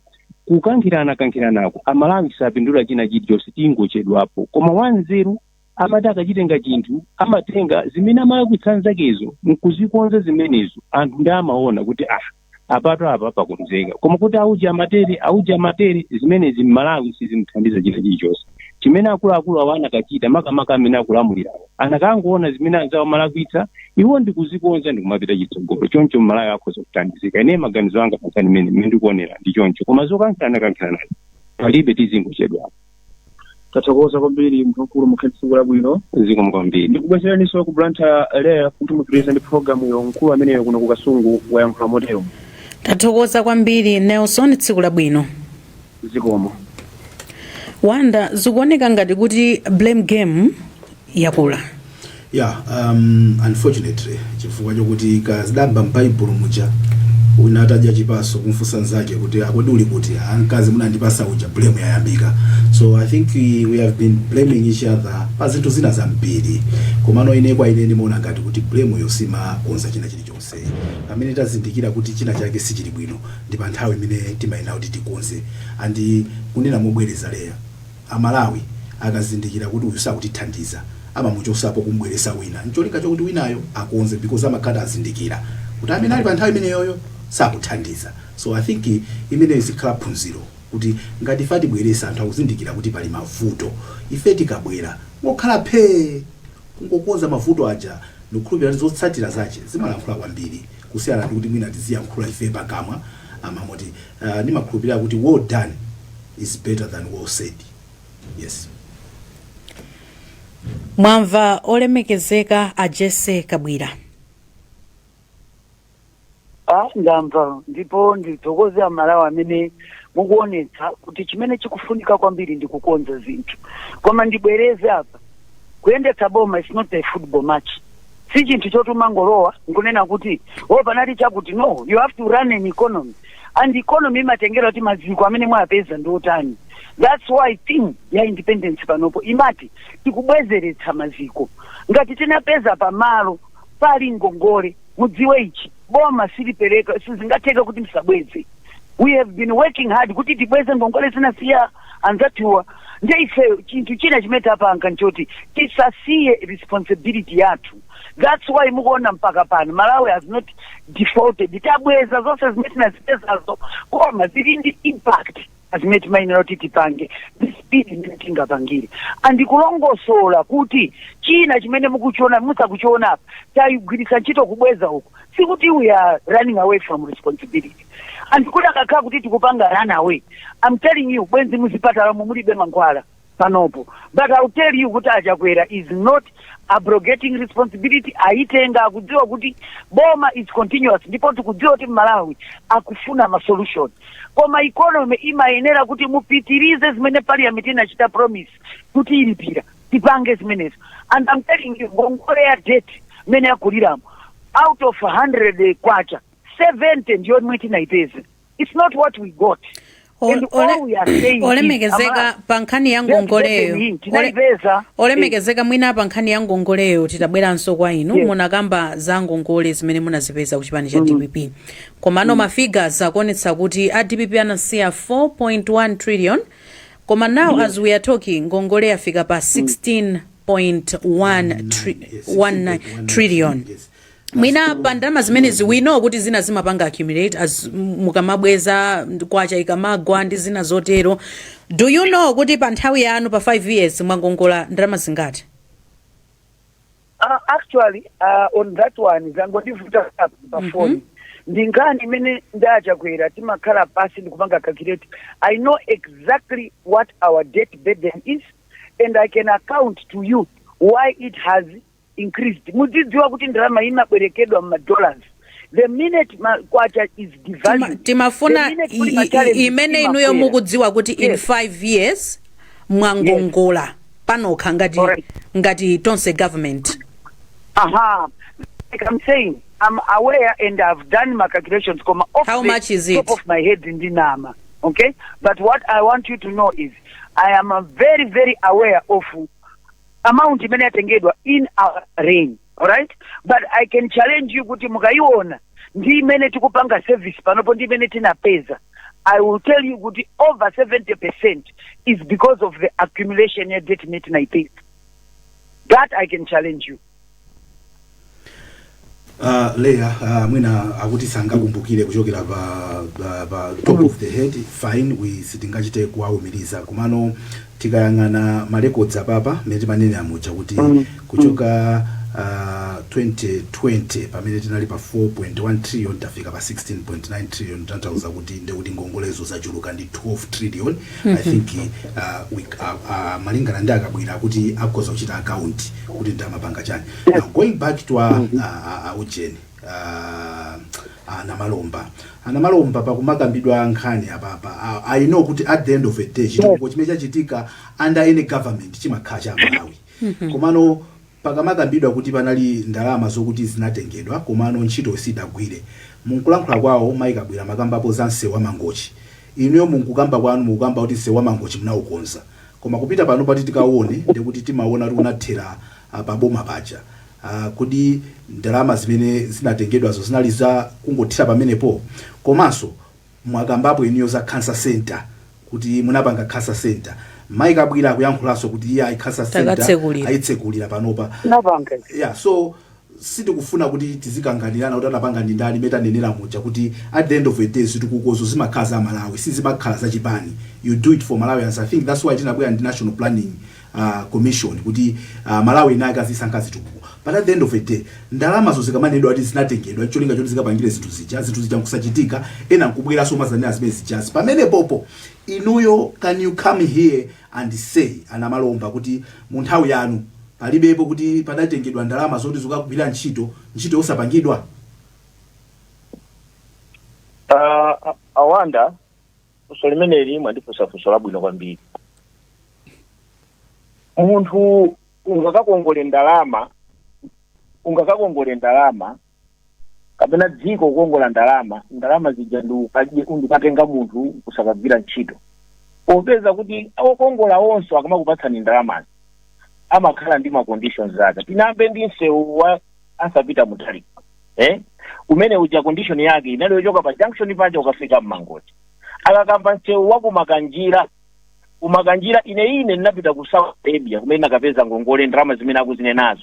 kukankhirana-kankhirana Amalawi sapindula china chilichonse tingochedwapo, koma wanzeru amati akachitenga chinthu amatenga zimene amakutsanzakezo nkuzikonza zimenezo anthu ndi amaona kuti apato apa pakonzeka, koma kuti auja amatere zimenezi Malawi sizimthandiza china chilichonse. Chimene akuluakulu awana kachita makamaka amene akulamulirawo anakangoona zimene anzawo malakwitsa iwo ndikuzikonza ndikumapita chitsogolo. Choncho Malawi akhoza kuthandizika. Ine maganizo anga pankani mene ndikuonera ndi choncho, koma zokankhirana palibe tizingochedwapo. Tathokoza kwambiri mkulu mukhatisungula bwino. Zikomo kwambiri. Ndikubwezeranso ku Blantyre Leya kuti mupitirize ndi programu yo mkulu ameneyo kuno ku Kasungu wayankhula motero. Tathokoza kwambiri Nelson, tsiku labwino. Zikomo. Wanda, zikuoneka ngati kuti blame game yakula. Unfortunately chifukwa chokuti kazidamba m'Baibulo muja wina atadya chipaso kumfunsa nzake kuti akodi uli kuti ankazi munandipasa uja blame yayambika. So I think we have been blaming each other pa zinthu zina zambiri, komano ine kwa ine ndimaona ngati kuti blame yosima konza china chilichonse amene tazindikira kuti china chake sichili bwino ndi pa nthawi imene timayena kuti tikonze. Andi kunena mobwereza Leya, Amalawi akazindikira kuti uyu sakutithandiza amamuchosapo kumbweresa wina ncholinga chokuti winayo akonze because amakhala azindikira kuti amene ali pa nthawi imeneyoyo sakuthandiza. So I think imene izikhala phunziro kuti ngati fati bweresa anthu akuzindikira kuti pali mavuto, ife tikabwera ngokhala phe kungokonza mavuto aja nokhulupirira zotsatira zache zimalankhula kwambiri kusiyana ndi kuti mwina tiziyankhula ife pakamwa amamoti ndimakhulupirira kuti well done is better than well said. Yes. Mwamva olemekezeka a Jesse Kabwira. Ndamva ndipo ndithokoze Amalawi amene mukuonetsa kuti chimene chikufunika kwambiri ndi kukonza zinthu. Koma ndibwereze apa kuyendetsa boma is not a football match. Si chinthu chotuma ngolowa nkunena kuti panali chakuti no, you have to run an economy, and economy imatengera kuti maziko amene mwapeza ndi otani. That's why thing ya independence panopo imati tikubwezeretsa maziko. Ngati tinapeza pamalo pali ngongole mudziwe ichi boma silipereka sizingatheka kuti msabweze. We have been working hard kuti tibweze ngongole zinasiya anzatiwa. Ndiye ife chinthu china chimetapanga nchoti tisasiye responsibility yathu. That's why mukuona mpaka pano Malawi has not defaulted. Tabweza zonse zimene tinazipezazo koma zili ndi impact azimeti mainera kuti tipange the speed imene tingapangire. Andikulongosola kuti china chimene mukuchiona musakuchiona apa tayigwiritsa ntchito kubweza uko sikuti we are running away from responsibility. Andikuti akakhala kuti tikupanga run away, I'm telling you bwenzi muzipatala mulibe mankhwala panopo, but I'll tell you kuti achakwera is not abrogating responsibility aitenga akudziwa kuti boma is continuous ndipo tikudziwa kuti Malawi akufuna ma solution koma economy imayenera kuti mupitirize zimene parliament inachita promise kuti ilipira tipange zimenezo and I'm telling you ngongole ya debt mene yakuliramo out of 100 kwacha 70 ndiyo imwe tinaipeza. It's not what we got. Olemekezeka pankhani ya ngongoleyo olemekezeka mwina pankhani ya ngongoleyo titabweranso kwa inu munakamba za ngongole zimene munazipeza ku chipani cha DPP komano mafigures akuonetsa kuti a DPP anasiya 4.1 trillion koma now as we are talking ngongole yafika pa 16.1 trillion. Mwina pandama zimenezi we know kuti zina zimapanga accumulate as mukamabweza kwacha ikamagwa ndi zina zotero. Do you know kuti pa nthawi yanu pa 5 years mwangongola ndalama zingati? Actually on that one zangotivuta pa phone ndingani imene ndachakwera timakhala pasi ndikupanga calculate. I know exactly what our debt burden is and I can account to you why it has increased. Mudzidziwa kuti ndalama imabwerekedwa mu dollars. The minute kwacha is devalued. Timafuna imene inuyo mukudziwa kuti in 5 years mwangongola panokha ngati tonse government. Like I'm saying, I'm aware and I've done my calculations. How much is it? Top of my head in dinama. Okay? But what I want you to know is I am very, very aware of amount imene yatengedwa in our reign. Alright? But I can challenge you kuti mukaiona ndi imene tikupanga service panopo ndi imene tinapeza. I will tell you kuti over 70% is because of the accumulation ya debt net na ipeza. That I can challenge you. Leah, mwina akuti sangakumbukire kuchokera pa top of the head fine we sitingachite kuwaumiriza kumano tikayang'ana marecords apapa mene manene amucha kuti kuchoka 2020 pamene tinali pa 4.1 trillion tafika pa 16.9 trillion tanthauza kuti ndekuti ngongolezo zachuluka ndi 12 trillion. I think malingana ndi akabwira kuti akhoza kuchita account kuti ndamapanga chani. Now going back to Ujeni Anamalomba pakumakambidwa nkhani apapa I know kuti at the end of the day chitukuko chimene chachitika under any government chimakhala cha Malawi. Komano pakamakambidwa kuti panali ndalama zokuti zinatengedwa komano ntchito sidagwire munkulankhula kwawo mayikabwira makambapo za Nsewu Mangochi. Inuyo munkukamba kwanu mukukamba kuti Nsewu Mangochi munawukonza koma kupita pano pati tikaone ndikuti timaona kuti unathera paboma paja. Kuti ndalama zimene zinatengedwazo zinali za kungothira pamenepo komanso mwakambapo inuyo za cancer center kuti munapanga cancer center mayikabwira kuyankhulanso kuti iya cancer center ayitsekulira panopa. Yeah, so sitikufuna kuti tizikanganirana kuti anapanga ndi ndani metanenera muja kuti at the end of the day zitukukozo zimakhala za Malawi sizimakhala za chipani. You do it for Malawians. I think that's why tinabwera ndi National Planning Commission kuti Malawi naye kazisankha zitukuko. But at the end of the day ndalama zo zikamanedwa ati zinatengedwa cholinga choti zikapangire zinthu zija nkusachitika ena nkubwera so mazanena zimene zijazi pamene popo inuyo can you come here and say Anamalomba kuti mu nthawi yanu palibepo kuti padatengedwa ndalama zoti zikagwira ntchito osapangidwa? Awanda usolimene mwandifusafusa labwino kwambiri. Munthu ungakakongole ndalama kapena dziko kukongola ndalama zija ndikatenga munthu kusakagwira ntchito popeza kuti okongola onse akamakupatsani ndalamazi amakhala ndi ma conditions zake. Tinambe ndi Nsewu wa asapita mutali umene uja condition yake inali yochoka pa junction paja ukafika Mangochi akakamba Nsewu wa kumakanjira ine ninapita ku South Arabia kumene nakapeza ngongole ndalama zimene akuzine nazo.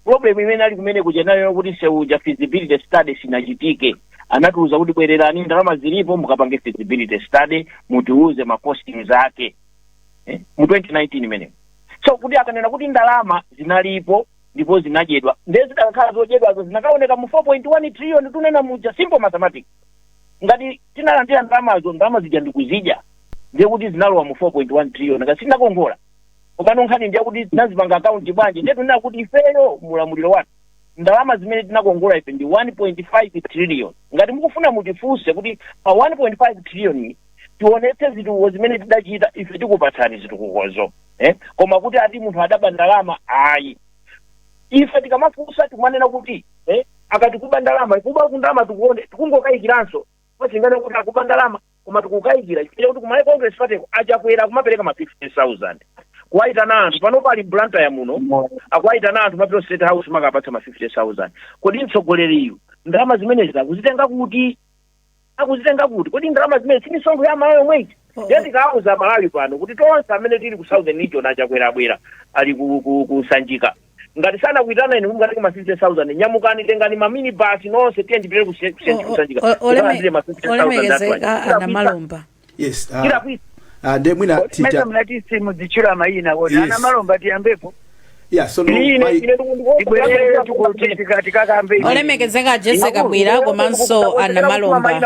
Problem imene ali kumene kuja nayo kuti Nsewu ja feasibility study sinachitike anatuuza kuti bwererani ndalama zilipo mukapange feasibility study mutiuze ma costings ake mu 2019 imene. So kuti akanena kuti ndalama zinalipo ndipo zinajedwa ndezi dakakhala zojedwazo zinakaoneka mu 4.1 trillion tunena muja simple mathematics. Ngati tinalandira ndalama zija ndikuzija ndiye kuti zinalowa mu 4.1 trillion ngati sinakongola komano nkhani ndiye kuti tinazipanga account bwanji ndiye tunena kuti ifeyo mulamuliro wathu ndalama zimene tinakongola ife ndi 1.5 trillion ngati mukufuna mutifunse kuti pa 1.5 trillion tionetse zitukuko zimene tidachita ife tikupatsani zitukukozo koma kuti ati munthu adaba ndalama ayi ife tikamafunsa timanena kuti akatikuba ndalama ikuba kundalama tikuone tikungokayikiranso pasingana kuti akuba ndalama koma tikukayikira chifukwa kuti kumale Congress Party achakwera kumapereka ma 50,000 kuwaitana anthu pano pali Blantyre muno akuwaitana anthu mapiro State House makapatsa ma 50,000 kodi mtsogoleriyo ndalama zimenezi akuzitenga kuti kodi ndalama zimene si misonkho ya Malawi yomweyi ndiye tikauza Malawi pano kuti tonse amene tili ku Southern Region achakwera abwera ali kusanjika ngati sana kuitana ine ngati kuma 50,000 nyamukani tengani ma minibus nonse tiye ndipire kusanjika olemekezeka ana Malomba yes nde mwina tita mnati simu zichura mayina kodi ana Malomba tiyambepo yeah so no olemekezeka Jessica Bwira komanso ana Malomba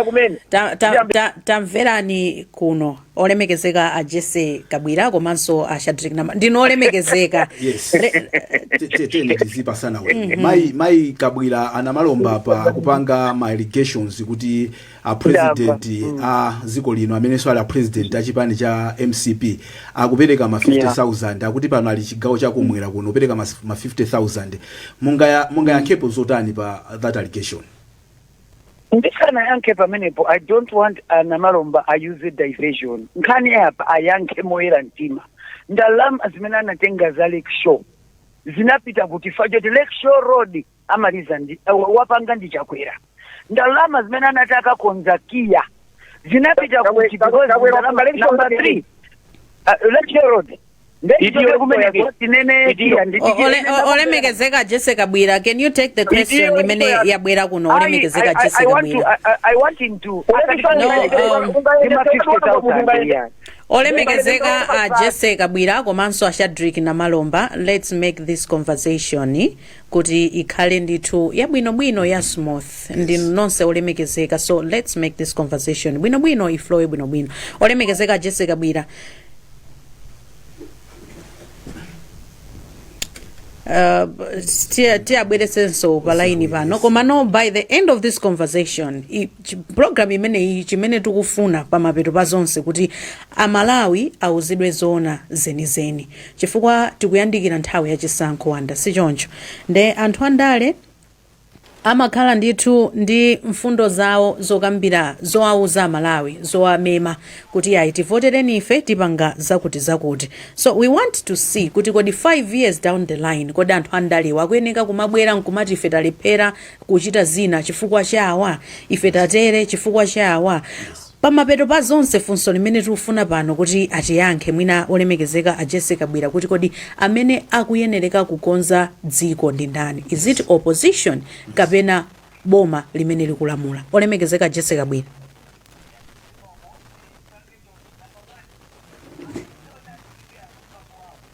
tamverani kuno olemekezeka Jessica Bwira komanso Shadrack Namala ndino olemekezeka yes tizipa sana we mai Kabwira ana Malomba pa kupanga my allegations kuti a president ziko lino amene so ala president achipani cha MCP akupereka ma 50,000 akuti pano ali chigawo cha kumwera kuno pereka ma 50,000 munga yankhepo zotani pa that allegation ndisana yanke pamenepo I don't want ana Malomba I use diversion nkhani hapa ayanke moyera ntima ndalama zimene anatenga za Lake Shore zinapita kuti Fajoti Lake Shore Road amaliza wapanga ndi chakwera ndalama zimene anataka konzakia zinapita kuti ndalama Lake Shore 3 Lake Shore Road olemekezeka Jessica Bwira can you take the question imene yabwera kuno olemekezeka Jessica Bwira I want him to olemekezeka Jessica Bwira komanso Shadrack Namalomba let's make this conversation kuti ikhale ndithu yabwinobwino ya smooth ndi nonse olemekezeka so let's make this conversation bwinobwino iflow bwinobwino olemekezeka Jessica Bwira tiabwere senso palaini pano koma no by the end of this conversation program imene chimene tikufuna pamapeto pa zonse kuti amalawi auzidwe zona zenizeni chifukwa tikuyandikira nthawi ya chisankho wanda sichoncho nde anthu andale amakhala ndithu ndi mfundo zawo zokambira zoauza Malawi zoamema kuti ayi tivotereni ife tipanga zakuti so we want to see kuti kodi 5 years down the line kodi anthu andalewa akuyeneka kumabwera nkumati ife talephera kuchita zina chifukwa chawa ife tatere chifukwa chawa pamapeto pa zonse funso limene tikufuna pano kuti atiyankhe mwina olemekezeka Jessica Bwira kuti kodi amene akuyenereka kukonza dziko ndi ndani is it opposition kapena boma limene likulamula olemekezeka Jessica Bwira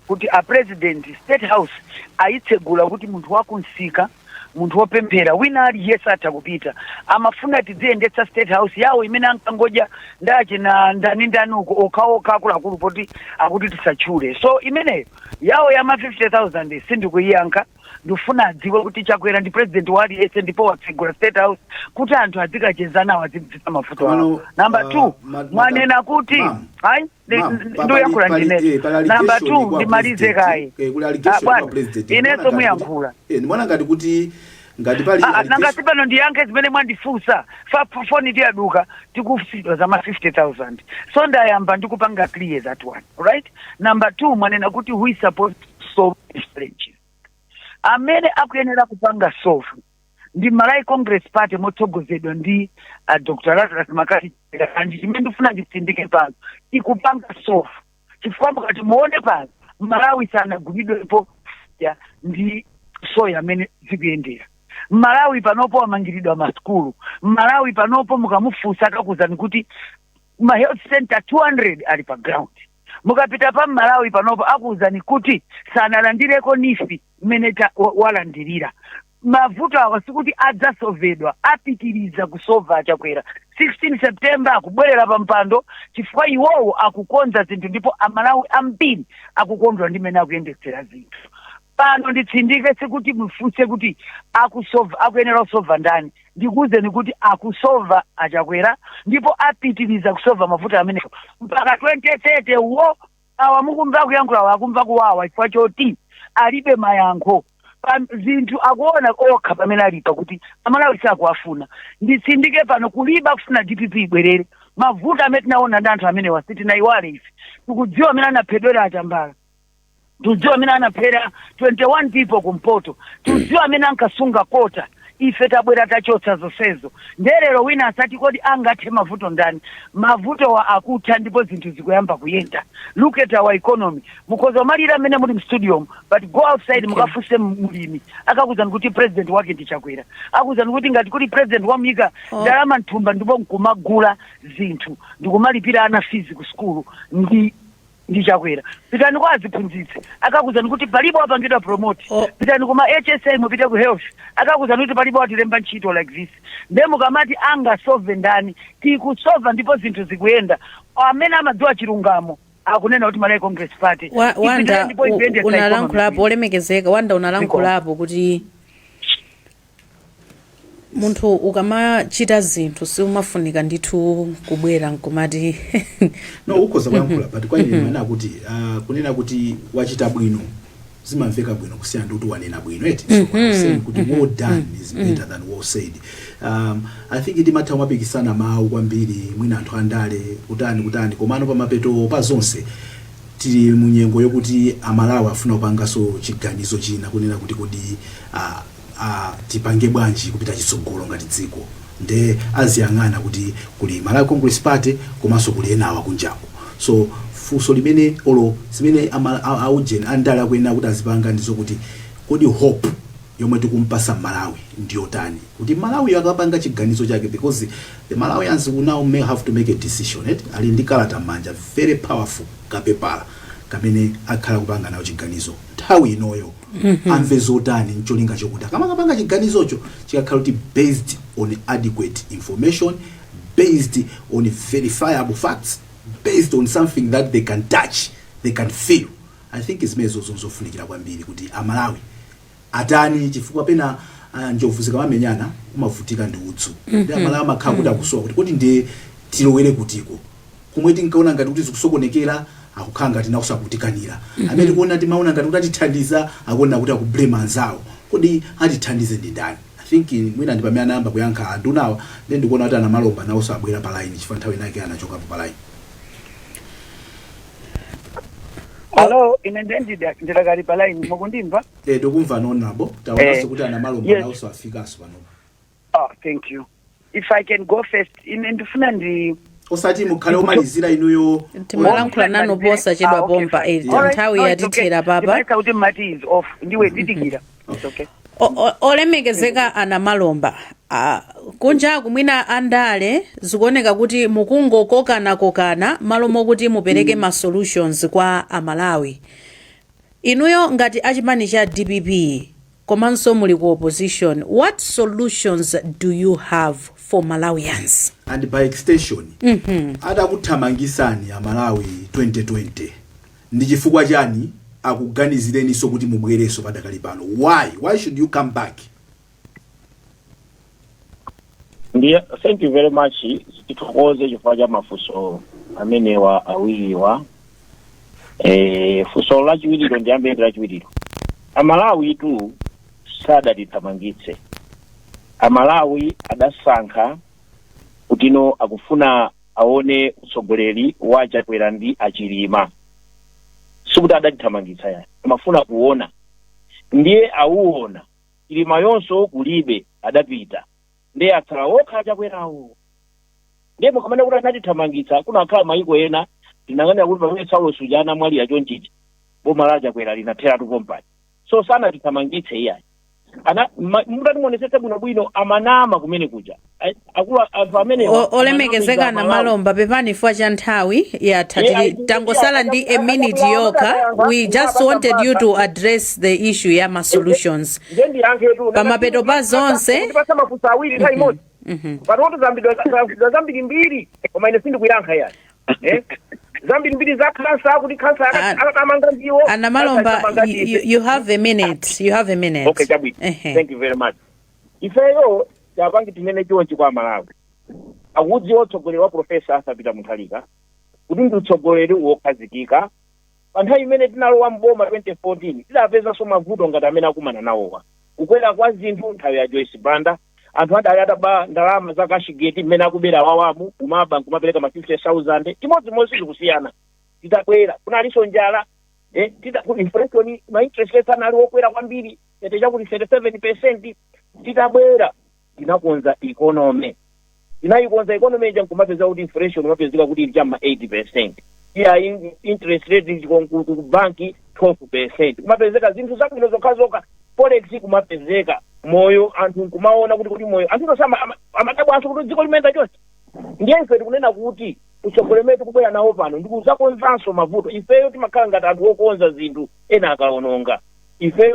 kuti a president State House aitsegula kuti munthu wakunsika munthu wopemphera wina ali yesa atakupita amafuna tidziendetsa State House yawo imene ankangoja ndache na ndani uko okaoka akulu poti akuti tisachule so imeneyo yawo ya ma 50,000 sindikuyiyankha ndifuna adziwe kuti chakwera ndi president wali ese ndipo watsegula State House kuti anthu adzikachezana wadzidzisa mafuta awo number 2 mwanena kuti hayi ndo yakula ndine number 2 ndimalize kai ineso muyankhula ndimona ngati kuti ngati pali ngati pano ndiyankhe zimene mwandifusa phone ndi aduka tikufusidwa za ma 50,000 so ndayamba ndikupanga clear that one right number 2 mwanena kuti who is supposed to solve these challenges amene akuyenera kupanga solve ndi Malawi Congress Party motsogozedwa ndi Dr. Lazarus Makati kandi chimene ndifuna nditsindike pano ikupanga solve chifukwa mukati muone pano Malawi sana gulidwepo ya ndi soya amene zikuyendera Malawi panopo wamangiridwa maskulu Malawi panopo mukamufusa akakuzani kuti ma health center 200 ali pa ground mukapita pa Malawi panopo akuzani kuti sanalandireko nifi meneta walandirira mavuto awa sikuti adzasolvedwa apitiriza kusova achakwera 16 September akubwerera pa mpando chifukwa iwowo akukonza zinthu ndipo amalawi ambiri akukondwa ndi mmene akuyendetsera zinthu. Pano nditsindike sekuti mufunse kuti akuyenera kusova ndani, ndikuwuzeni kuti akusova Achakwera ndipo apitiriza kusova mavuto amenewo mpaka 2030 wo awa mukumva kuyankhula akumva kuwawa chifukwa choti alibe mayankho zinthu akuona okha pamene alipa kuti amalawi sakuwafuna. Nditsindike pano kuliba kufuna DPP ibwerere mavuto amene tinaona ndi anthu amene wasitinayiwale ife tikudziwa amene anaphedwera Achambala, tudziwa amene anaphera 21 people kumpoto, tudziwa amene ankasunga kota. Ife tabwera tachotsa zonsezo nderero wina asati kodi angathe mavuto ndani, mavuto wa akutha ndipo zinthu zikuyamba kuyenda. Look at our economy. Mukozo malira amene muri mu studio but go outside mukafuse mulimi akakuzani kuti president wake ndi Chakwera, akuzani kuti ngati kuti president wamuyika ndalama nthumba ndipo nkumagula zinthu ndikumalipira ana fees ku school ndi Chakwera. Pitani kwa aziphunzitsi akakuzani kuti palipo apangidwa promote. Pitani kuma HSA mupite ku health akakuzani kuti palipo atilemba ntchito like this. Ndemo kamati angasove ndani tikusova ndipo zinthu zikuyenda. Amene amadziwa chilungamo akunena kuti Malawi Congress Party Wanda unalankhulapo olemekezeka. Wanda unalankhulapo kuti munthu ukamachita zinthu siumafunika ndithu kubwera nkumati no ukhoza kuyankhula but kwa ine mana kuti kunena kuti wachita bwino zimamveka bwino kusiyana ndi kuti wanena bwino eti so I'm saying kuti more done is better than well said. I think ndi mathawu mapikisana mawu kwambiri mwina anthu andale kutani komano pa mapeto pa zonse tili munyengo yokuti amalawi afuna kupangaso chiganizo china kunena kuti kodi tipange bwanji kupita chitsogolo ngati dziko nde aziyang'ana kuti kuli Malawi Congress Party komanso kuli enawa kunjako. So funso limene olo zimene aujeni andala kuyenera kuti azipanga ndizo kuti kodi hope yomwe tikumpasa Malawi ndiyo tani kuti Malawi akapanga chiganizo chake because the Malawians will now may have to make a decision ali ndi kalata manja very powerful kapepala kamene akhala kupanga nawo chiganizo nthawi inoyo amve zotani ncholinga chokuti kama kapanga chiganizocho chikakhala kuti based on adequate information, based on verifiable facts, based on something that they can touch, they can feel. I think izmezo zonzofunikira kwambiri kuti amalawi atani chifukwa pena njovu zikamamenyana umavutika ndi utsu ndi amalawi amakhala kuti akusowa kuti ndi tilowere kutiko kumwe tinkaona ngati kuti zikusokonekera akukhala ngati nakusakutikanira amene kuona timaona ngati kuti atithandiza akuona kuti akublame anzawo kodi atithandize ndi ndani. I think mwina ndi pamene anayamba kuyankha andunawa then ndikuona kuti ana Malomba nawo sabwera pa line chifukwa nthawi inake anachoka pa line. Hello, ndilakali pa line mukundimva? Tokumva nonabo tawaso kuti ana Malomba nawo afikaso pano. Thank you. If I can go first, ndifuna ndi osati mukhale omalizira inuyo timalankhula nano posa chedwa pompa nthawi yatithera papa kuti mati is off ndiwe didikira. Okay. Olemekezeka ana Malomba kunja kumwina andale zikuoneka kuti mukungokokana malo mokuti mupereke ma solutions kwa amalawi. Inuyo ngati achipani cha DPP komanso muli ku opposition, what solutions do you have for Malawians and by extension adakuthamangisani amalawi 2020 ndi chifukwa chani akuganizireni so kuti mubwereso padakali pano? Why should you come back? Ndiye, thank you very much. Titukoze chifukwa cha mafunso amenewa awiriwa. Funso lachiwiriro ndiyambe lachiwiriro. Amalawi tu sadatithamangitse. Amalawi adasankha kutino akufuna aone utsogoleri wa Chakwera ndi Achilima. Sikuti adatithamangitsa yani. Amafuna kuona. Ndiye auona. Chilima yonso kulibe adapita. Ndiye akhala wokha Chakwerawo. Ndiye mukamene kuti anatithamangitsa kuna akhala mayiko ena tinang'anira kuti pamene Saulo Sujana mwali ya chonchichi boma la Chakwera linathera tupompani. So sana tithamangitse iyayi. Mutati muonesese bwino amanama kumene kuja akula anthu amene olemekezeka na Malomba pepani fwa cha nthawi ya tangosala ndi a minute yoka. We just wanted you to address the issue ya ma solutions pamapeto pa zonse panoto zambiri mbiri koma ine sindikuyankha yani zambiri mbiri za kansa kuti kansa akatamanga ndiwo Ana Malomba, you have a minute. Okay, Chabwino. Thank you very much. Ifeyo chapangi tinene chonchi kwa Malawi. Awudzi otsogoleri wa Professor Arthur Peter Mutharika kuti ndi utsogoleri wokhazikika. Pa nthawi imene tinalowa mboma 2014 tidapeza so mavuto ngati amene akumana nawowa. Kukwera kwa zinthu nthawi ya Joyce Banda, anthu adali ataba ndalama za kashigeti mmene akubera wawamu kumaba kumapereka ma 50,000 chimodzimodzi zikusiyana. Tidabwera kunalinso njala inflation ma interest rates anali okwera kwambiri yateja kuti 37%. Tidabwera tinakonza economy ija nkumapeza kuti inflation mapezeka kuti ili chama 80%. Iya interest rate ku banki 12%. Kumapezeka zinthu zabwino zokhazoka forex kumapezeka moyo anthu kumaona kuti moyo anthu tosama amadabwa anthu kuti dziko limenda chonse. Ndiye ife tikunena kuti utsogoleri kubwera nawo pano ndikuzakonzanso mavuto. Ifeyo timakhala ngati anthu okonza zinthu ena akaononga. Ife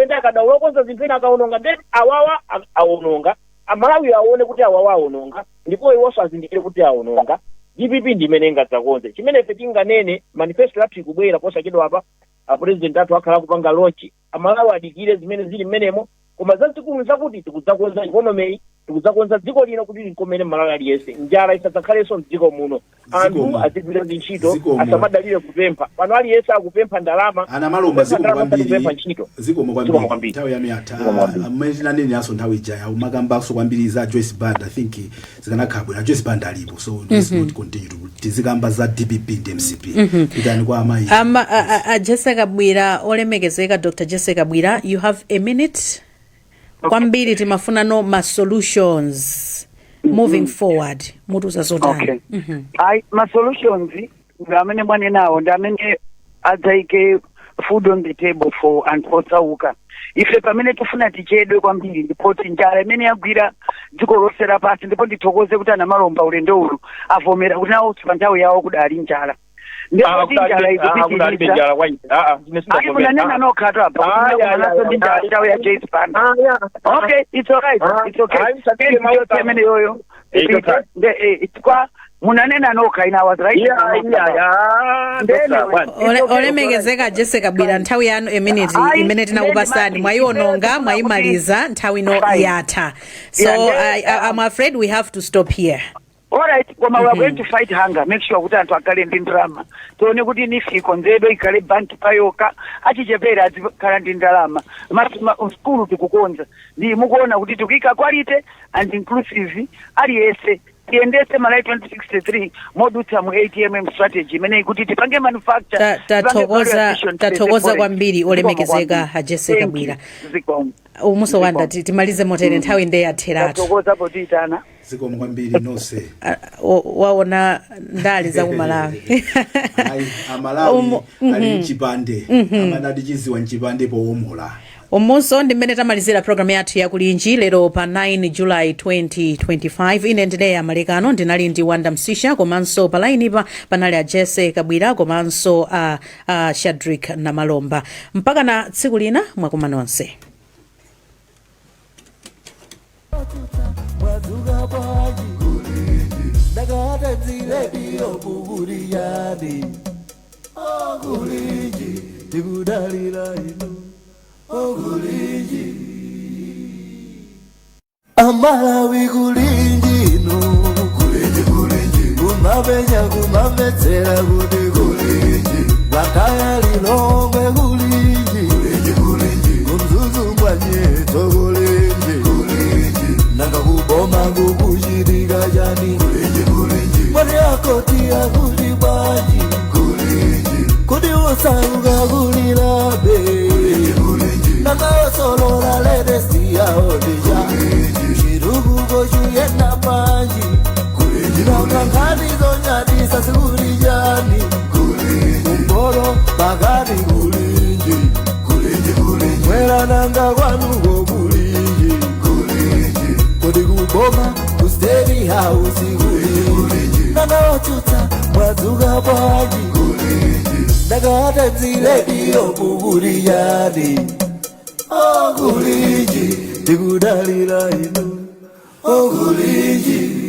ndi akadaula okonza zinthu ena akaononga then awawa aononga. Amalawi aone kuti awawa aononga ndipo iwonso azindikire kuti aononga. DPP ndi imene ingadzakonze chimene ife tinganene manifesto yathu kubwera posachedwa apa president athu akhala kupanga launch. Amalawi adikire zimene zili mmenemo koma zazikulu zakuti tikudzakonza economy tikudzakonza dziko lino kuti likomere Malawi aliyense njala isadzakhalenso mdziko muno anthu azigwira ntchito asamadalire kupempha pano aliyense akupempha ndalama. Ana Malomba zikomo kwambiri nthawi yamiyatha amene tinanene aso nthawi ija umakambaso kwambiri za Joyce Banda. I think zikanakhabwe na Joyce Banda alipo so let's not continue to tizikamba za DPP ndi MCP kutani kwa amayi Jesse Kabwira olemekezeka Dr. Jesse Kabwira, you have a minute. Kwambiri timafuna no ma solutions moving forward mutuza zotani. Ma solutions ngamene mwane nawo ndamene adzaike food on the table for anthu osauka. Ife pamene tifuna tichedwe kwambiri ndipo njala imene yagwira dziko lonse lapansi ndipo ndithokoze kuti Ana Malomba ulendo uwu avomera kuti nawo pa nthawi yawo kudali njala. Ndipo njala ikupitiriza munanena nokhatwa apa nthawi ya Joyce Banda. Okay, it's alright. It's okay. Pamene yoyo kwa munanena nokha in hours right. Olemekezeka Jesse Kabwira nthawi yanu a minute imene tinakupasani mwayiononga mwayimaliza nthawi no yatha. So I'm afraid we have to stop here. Alright, koma we are going to fight hunger. Make sure kuti anthu akale ndi ndalama. Tione kuti nifiko nzedo ikale banki payoka achichepera azikhala ndi ndalama. School tikukonza. Ndi mukuona kuti tikuyika quality and inclusive aliyense tiendese malai 2063 modutsa mu ATMM strategy imene ikuti tipange manufacture. Tathokoza kwambiri olemekezeka Jesse Kabwira. Umuso wanda timalize motere nthawi ndi yatheratu. Tathokoza potitana. Zikomo kwambiri nonse. Waona ndali za kumalawi. Amalawi ali mchipande. Amanadi chiziwa mchipande powomula. Umuso ndimene tamalizira program yathu ya kulinji lero pa 9 July 2025. Ine ndine Amalekano ndinali ndi Wanda Msisha komanso pa line pa panali a Jesse Kabwira komanso Shadrack na Malomba. Mpaka na tsiku lina mwakoma nonse. Mwazuga baji kuliji Nagata zile diyo kuburiyani Kuliji Digudalila inu Kuliji Amalawi kuliji inu Kuliji Kumabetsera kuti kuliji Blataya lilongwe kuliji Kumzuzu mbanye togoliji Nanga kuboma kukushirika jani Mwani akoti ya kulibaji Kudi usauga kulilabe Nanga osolola ledesi ya odija Shirugu goshu yena maji Nanga kani zonyadi sasuri jani Kumboro bagari kulinji Mwela nanga wanugo kulinji Kodi kuboma kusteri house kuliji Nana otuta mwazuga baji Nagata zile diyo kuburiyani Kuliji Digudalila inu okulinji